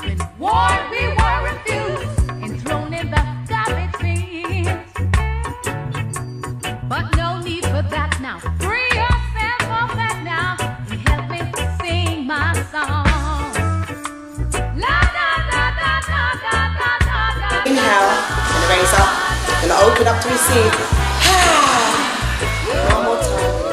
When war we were refused, enthroned in the garbage bin. But no need for that now. Free yourself of that now. And help me sing my song. La da da da da da da da da. Inhale, and raise up. Gonna open up to receive. One more time.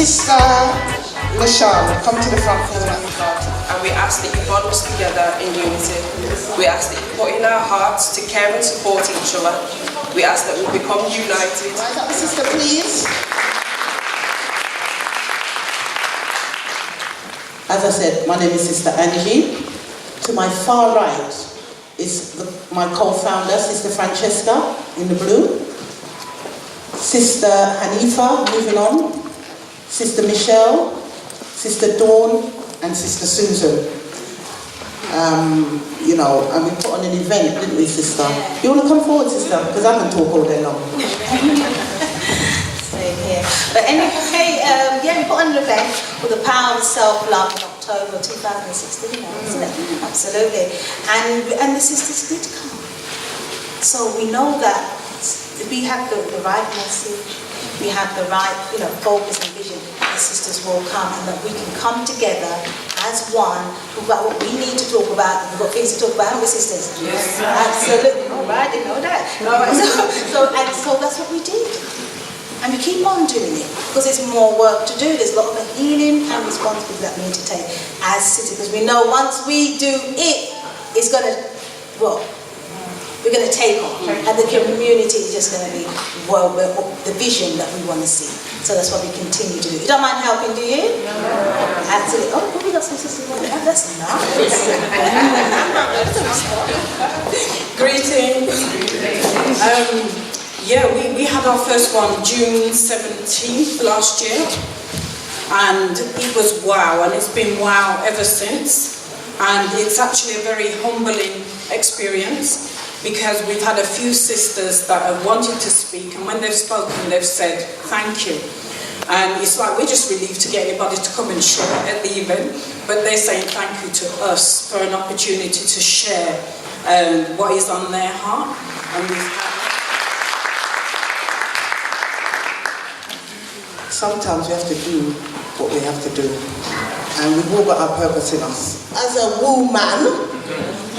Sister Lashana, come to the front for the and we ask that you bond us together in unity. We ask that you put in our hearts to care and support each other. We ask that we become united. Rise up, sister, please. As I said, my name is Sister Angie. To my far right is my co-founder, Sister Francesca, in the blue. Sister Hanifa, moving on. Sister Michelle, Sister Dawn, and Sister Susan. You know, and we put on an event, didn't we, Sister? You want to come forward, Sister? Because I can talk all day long. Same here. But anyway, yeah, we put on an event with the Power of Self-Love in October 2016, isn't it? Absolutely. And the sisters did come. So we know that we have the right message, we have the right, focus and vision. The sisters will come, and that we can come together as one, talk about what we need to talk about. We've got things to talk about, haven't we, sisters? Yes. Absolutely. All right, didn't know that. All right. So that's what we did. And we keep on doing it, because there's more work to do. There's a lot of healing and responsibility that we need to take as sisters, because we know once we do it, it's going to, we're going to take on, and the community is just going to be the vision that we want to see. So that's what we continue to do. You don't mind helping, do you? No. Absolutely. Oh, we got some sisters. That's nice. Greetings. Yeah, we had our first one June 17th last year, and it was wow, and it's been wow ever since. And it's actually a very humbling experience, because we've had a few sisters that have wanted to speak, and when they've spoken, they've said thank you. And it's like we're just relieved to get anybody to come and share at the event, but they're saying thank you to us for an opportunity to share what is on their heart. And we've had sometimes we have to do what we have to do, and we've all got our purpose in us. As a woman,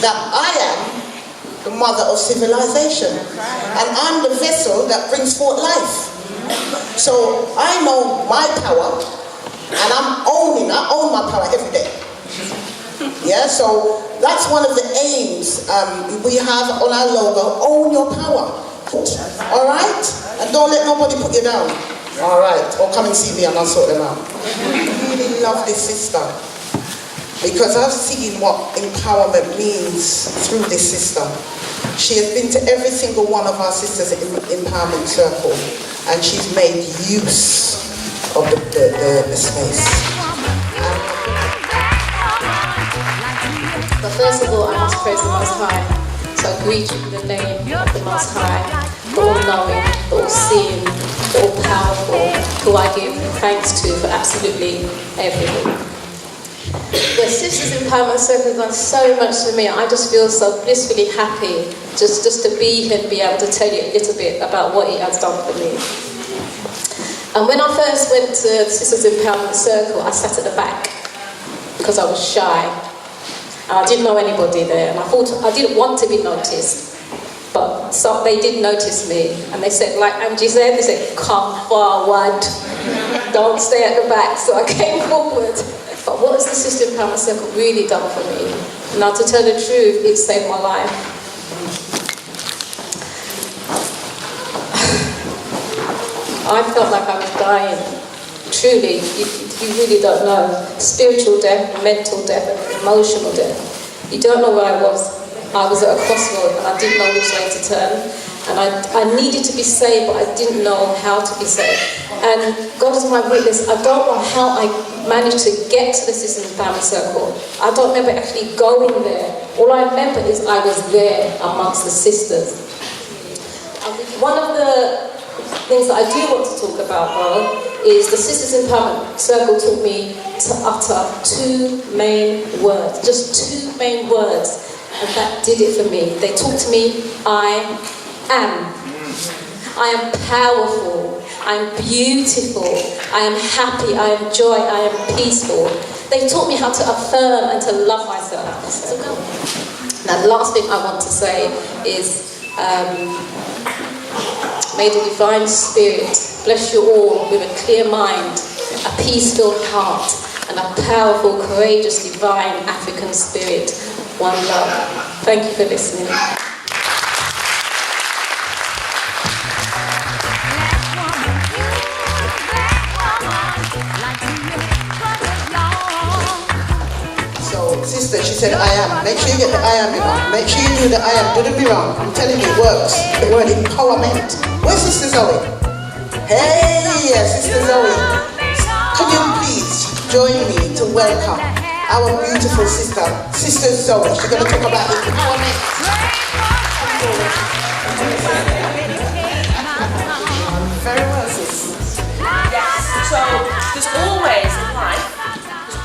that I am the mother of civilization, and I'm the vessel that brings forth life. So I know my power, and I own my power every day. Yeah, so that's one of the aims we have on our logo: own your power. All right, and don't let nobody put you down. All right, or come and see me and I'll sort them out. I really love this sister, because I've seen what empowerment means through this sister. She has been to every single one of our sisters in Empowerment Circle, and she's made use of the space. But first of all, I must praise the Most High. So I greet you in the name of the Most High, the all-knowing, the all-seeing, the all-powerful, who I give thanks to for absolutely everything. The Sisters Empowerment Circle has done so much for me. I just feel so blissfully happy just to be here and be able to tell you a little bit about what it has done for me. And when I first went to the Sisters Empowerment Circle, I sat at the back because I was shy. And I didn't know anybody there, and I thought I didn't want to be noticed. But so they did notice me, and they said, like Angie said, they said, come forward, don't stay at the back. So I came forward. But what has the Sister Empowerment Circle really done for me? Now, to tell the truth, it saved my life. I felt like I was dying. Truly, you really don't know. Spiritual death, mental death, emotional death. You don't know where I was. I was at a crossroad and I didn't know which way to turn. And I needed to be saved, but I didn't know how to be saved. And God is my witness. I don't know how I managed to get to the Sisters Empowerment Circle. I don't remember actually going there. All I remember is I was there amongst the sisters. One of the things that I do want to talk about, though, is the Sisters Empowerment Circle taught me to utter 2 main words, just 2 main words, and that did it for me. They taught to me, I am. I am powerful, I am beautiful, I am happy, I am joy, I am peaceful. They taught me how to affirm and to love myself. Now the last thing I want to say is, may the Divine Spirit bless you all with a clear mind, a peace-filled heart, and a powerful, courageous, divine African spirit. One love. Thank you for listening. Sister, she said, I am. Make sure you get the I am, you know. Make sure you do the I am. Do the be wrong. I'm telling you, it works. The word empowerment. Where's Sister Zoe? Hey, Sister Zoe. Could you please join me to welcome our beautiful sister, Sister Zoe. She's going to talk about empowerment. Very well, sis. Yes. So, there's always in life,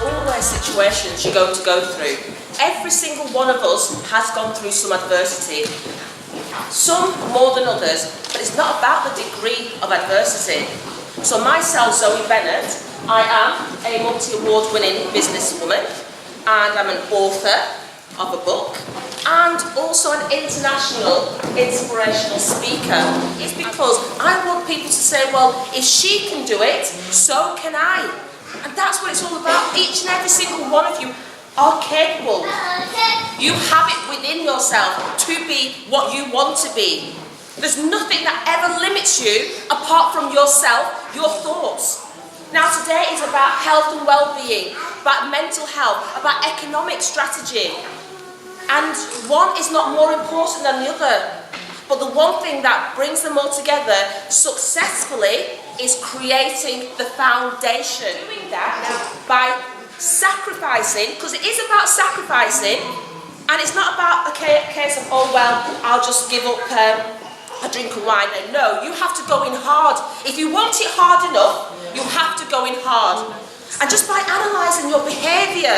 always situations you're going to go through. Every single one of us has gone through some adversity. Some more than others, but it's not about the degree of adversity. So myself, Zoe Bennett, I am a multi-award winning businesswoman, and I'm an author of a book, and also an international inspirational speaker. It's because I want people to say, well, if she can do it, so can I. And that's what it's all about. Each and every single one of you are capable. You have it within yourself to be what you want to be. There's nothing that ever limits you apart from yourself, your thoughts. Now today is about health and well-being, about mental health, about economic strategy. And one is not more important than the other. But the one thing that brings them all together successfully is creating the foundation. Doing that by sacrificing, because it is about sacrificing, and it's not about a case of, oh well, I'll just give up a drink of wine. No, you have to go in hard. If you want it hard enough, you have to go in hard. And just by analysing your behaviour,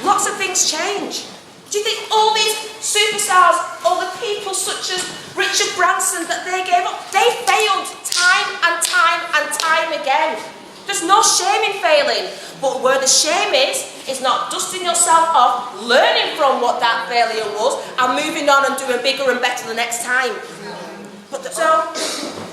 lots of things change. Do you think all these superstars, all the people such as Richard Branson that they gave up, they failed time and time and time again. There's no shame in failing, but where the shame is not dusting yourself off, learning from what that failure was, and moving on and doing bigger and better the next time. So,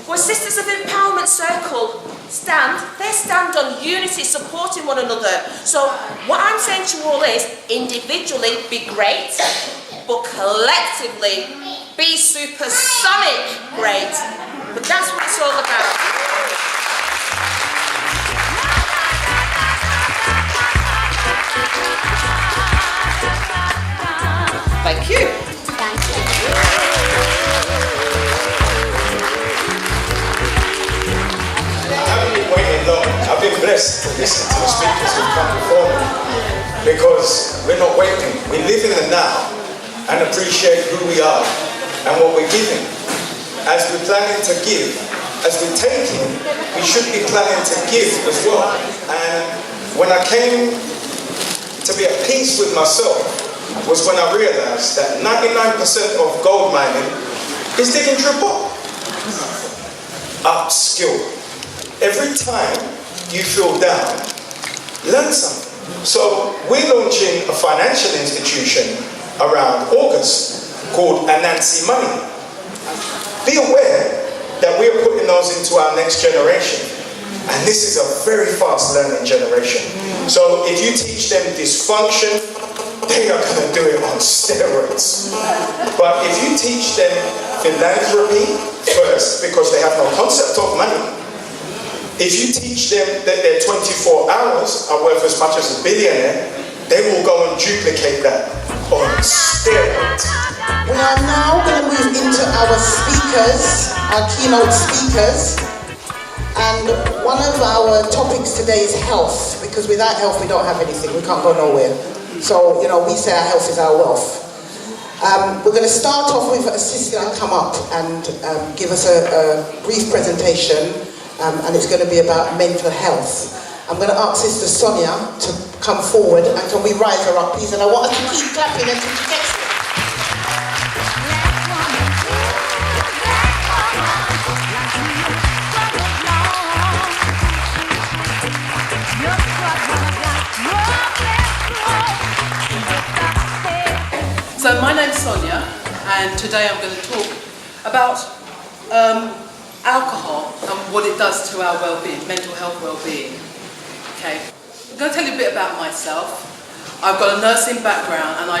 where Sisters of Empowerment Circle stand, they stand on unity, supporting one another. So, what I'm saying to you all is, individually be great, but collectively be supersonic great. But that's what it's all about. Thank you. Thank you. I haven't been waiting long. I've been blessed to listen to the speakers who come before me, because we're not waiting. We live in the now and appreciate who we are and what we're giving. As we're planning to give, as we're taking, we should be planning to give as well. And when I came to be at peace with myself was when I realized that 99% of gold mining is digging through bottom. Upskill. Every time you feel down, learn something. So we're launching a financial institution around August called Anansi Money. Be aware that we are putting those into our next generation. And this is a very fast learning generation. So if you teach them dysfunction, they are going to do it on steroids. But if you teach them philanthropy first, because they have no concept of money, if you teach them that their 24 hours are worth as much as a billionaire, they will go and duplicate that on steroids. We are now going to move into our speakers, our keynote speakers. And one of our topics today is health, because without health we don't have anything, we can't go nowhere. So, you know, we say our health is our wealth. We're going to start off with a sister and come up and give us a brief presentation and it's going to be about mental health. I'm going to ask Sister Sonia to come forward, and can we rise her up, please? And I want us to keep clapping until she gets it. So my name's Sonia, and today I'm going to talk about alcohol and what it does to our well-being, mental health well-being. Okay, I'm going to tell you a bit about myself. I've got a nursing background, and I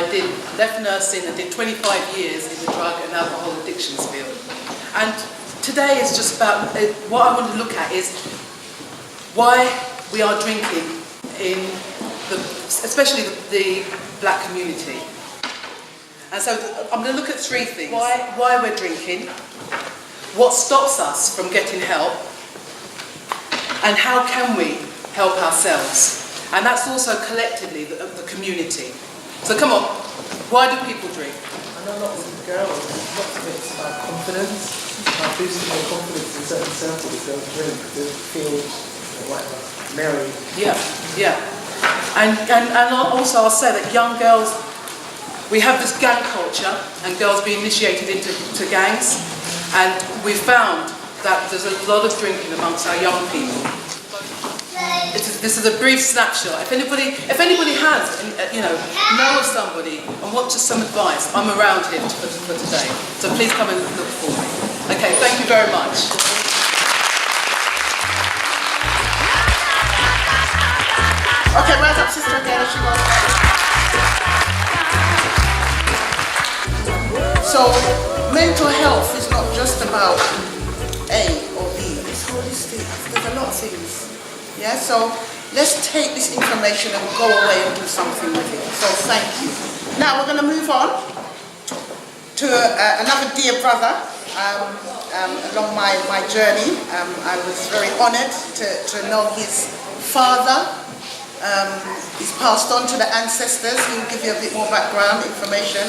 left nursing and did 25 years in the drug and alcohol addictions field. And today is just about, what I want to look at is why we are drinking in especially the black community. And so I'm going to look at three things. Why we're drinking, what stops us from getting help, and how can we help ourselves. And that's also collectively the community. So come on, why do people drink? I know lots of girls, lots of it's about confidence, about boosting their confidence in certain circles. They'll drink to feel whatever, merry. Yeah. And also I'll say that young girls, we have this gang culture and girls being initiated into gangs, and we found that there's a lot of drinking amongst our young people. This is a brief snapshot. If anybody has, know of somebody and wants some advice, I'm around here for today. So please come and look for me. Okay, thank you very much. Okay, rise up, Sister again, if she wants. So, mental health is not just about A or B, it's holistic. There's a lot of things. Yeah, so let's take this information and go away and do something with it. So, thank you. Now, we're going to move on to another dear brother along my journey. I was very honored to know his father. He's passed on to the ancestors. He'll give you a bit more background information.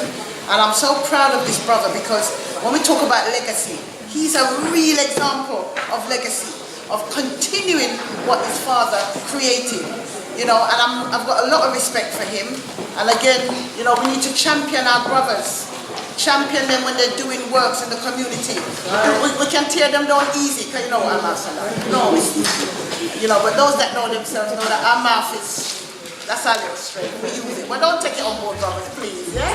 And I'm so proud of this brother because when we talk about legacy, he's a real example of legacy, of continuing what his father created. And I've got a lot of respect for him. And again, we need to champion our brothers. Champion them when they're doing works in the community. We can tear them down easy, because you know what our mouths are like. No, it's easy. But those that know themselves know that our mouth is, that's our little strength. We use it. But don't take it on board, brothers, please, yeah?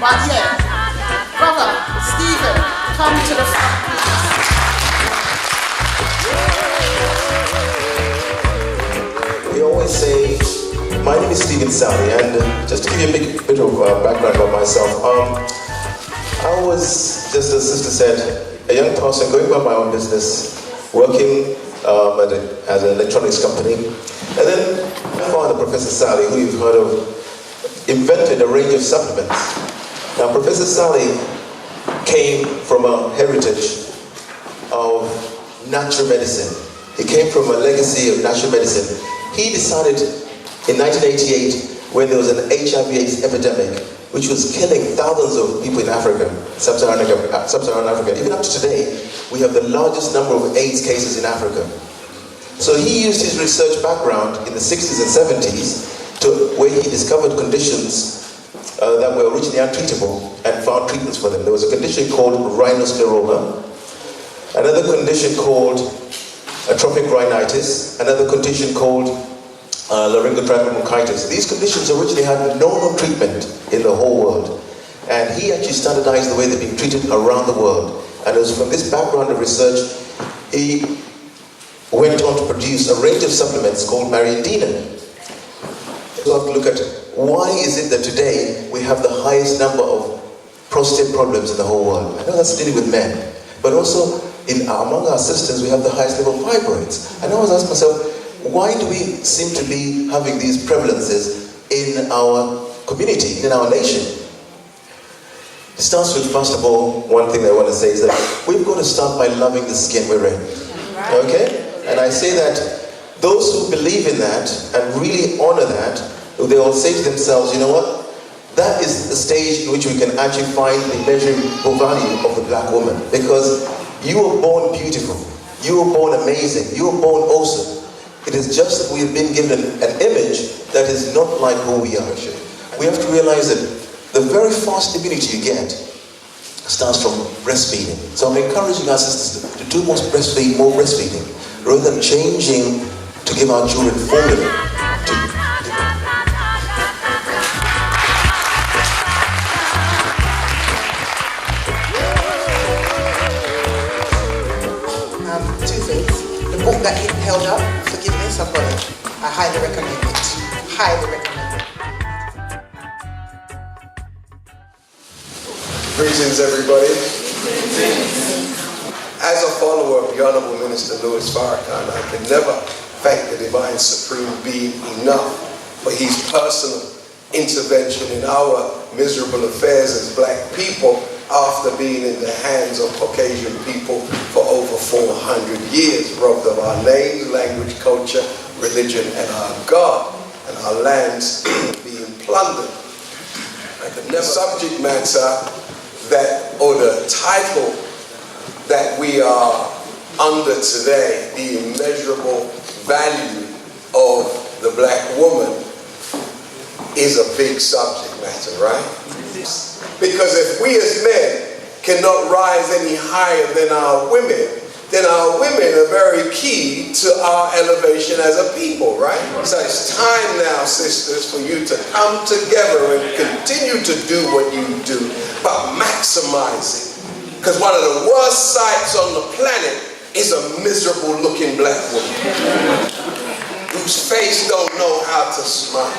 But yeah, brother, Stephen, come to the front, please. We always say, my name is Stephen Sally, and just to give you a bit of background about myself, I was, just as Sister said, a young person going about my own business, working at an electronics company, and then my father, Professor Sally, who you've heard of, invented a range of supplements. Now, Professor Sally came from a heritage of natural medicine. He came from a legacy of natural medicine. He decided in 1988, when there was an HIV/AIDS epidemic, which was killing thousands of people in Africa, sub-Saharan Africa. Even up to today, we have the largest number of AIDS cases in Africa. So he used his research background in the 60s and 70s where he discovered conditions that were originally untreatable and found treatments for them. There was a condition called rhinoscleroma, another condition called atrophic rhinitis, another condition called laryngotracheobronchitis. These conditions originally had no treatment in the whole world. And he actually standardized the way they're being treated around the world. And it was from this background of research, he went on to produce a range of supplements called Mariandina. So have to look at why is it that today we have the highest number of prostate problems in the whole world. I know that's dealing with men, but also among our sisters we have the highest level of fibroids. And I always ask myself, why do we seem to be having these prevalences in our community, in our nation? It starts with, first of all, one thing I want to say is that we've got to start by loving the skin we're in. Okay? And I say that those who believe in that and really honor that, they will say to themselves, you know what? That is the stage in which we can actually find the measurable value of the black woman. Because you were born beautiful. You were born amazing. You were born awesome. It is just that we have been given an image that is not like who we are. We have to realize that the very fast immunity you get starts from breastfeeding. So I'm encouraging our sisters to do more breastfeeding, rather than changing to give our children formula. Two things. The book that he held up, Forgiveness, I've got it. I highly recommend it. Highly recommend it. Greetings, everybody. As a follower of the Honorable Minister Louis Farrakhan, I can never thank the Divine Supreme Being enough for his personal intervention in our miserable affairs as black people after being in the hands of Caucasian people for over 400 years, robbed of our names, language, culture, religion, and our God, and our lands being plundered. I could never subject matter that, or the title that we are under today, the immeasurable value of the black woman, is a big subject matter, right? Because if we as men cannot rise any higher than our women, then our women are very key to our elevation as a people, right? So it's time now, sisters, for you to come together and continue to do what you do, but maximize it. Because one of the worst sights on the planet is a miserable looking black woman whose face don't know how to smile.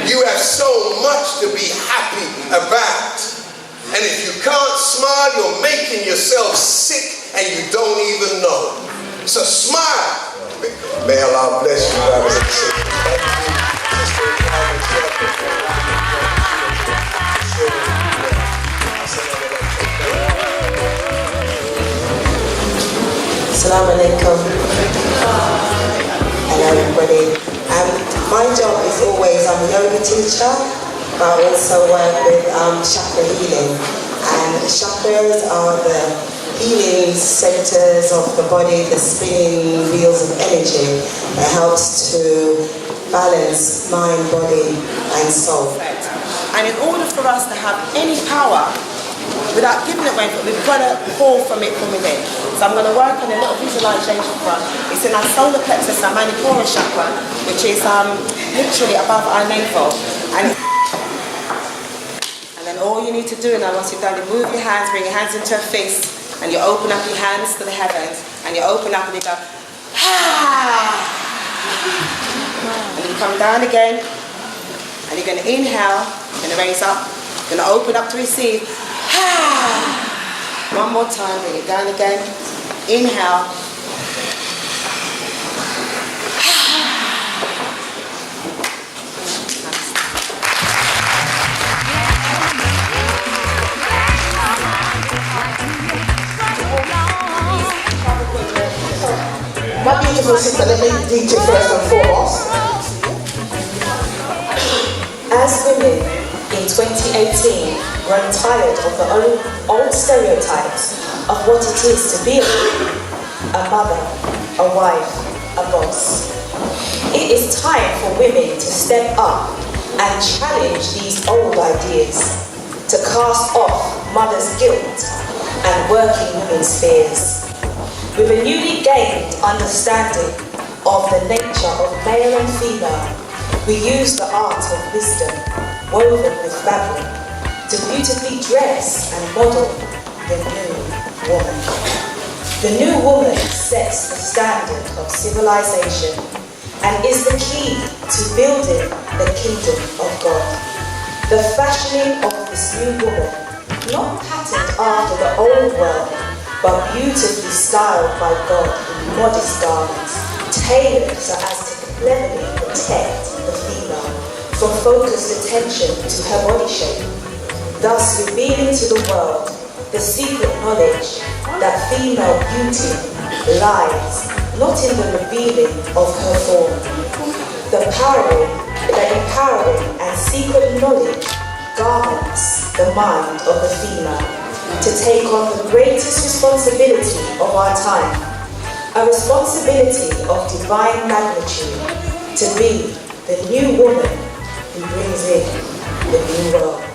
You have so much to be happy about. And if you can't smile, you're making yourself sick and you don't even know. So smile. May Allah bless you, brothers and sisters. Assalamu alaikum. Hello everybody. My job is always, I'm a yoga teacher, but I also work with chakra healing. And chakras are the healing centers of the body, the spinning wheels of energy that helps to balance mind, body and soul. And in order for us to have any power, without giving it away, we've got to pour from it from within. So I'm going to work on a little visualization for us. It's in our solar plexus, our Manipura chakra, which is literally above our navel. And then all you need to do now, once you've done it, move your hands, bring your hands into a fist, and you open up your hands to the heavens, and you open up and you go, ah! And you come down again, and you're going to inhale, you're going to raise up, you're going to open up to receive. One more time, bring it down again. Inhale. My beautiful sister, let me teach you first and foremost. As women in 2018 grown tired of the old stereotypes of what it is to be a mother, a wife, a boss. It is time for women to step up and challenge these old ideas, to cast off mother's guilt and working women's fears. With a newly gained understanding of the nature of male and female, we use the art of wisdom woven with fabric to beautifully dress and model the new woman. The new woman sets the standard of civilization and is the key to building the kingdom of God. The fashioning of this new woman, not patterned after the old world, but beautifully styled by God in modest garments, tailored so as to cleverly protect the female from focused attention to her body shape, thus revealing to the world the secret knowledge that female beauty lies not in the revealing of her form. The empowering and secret knowledge garments the mind of the female to take on the greatest responsibility of our time, a responsibility of divine magnitude to be the new woman who brings in the new world.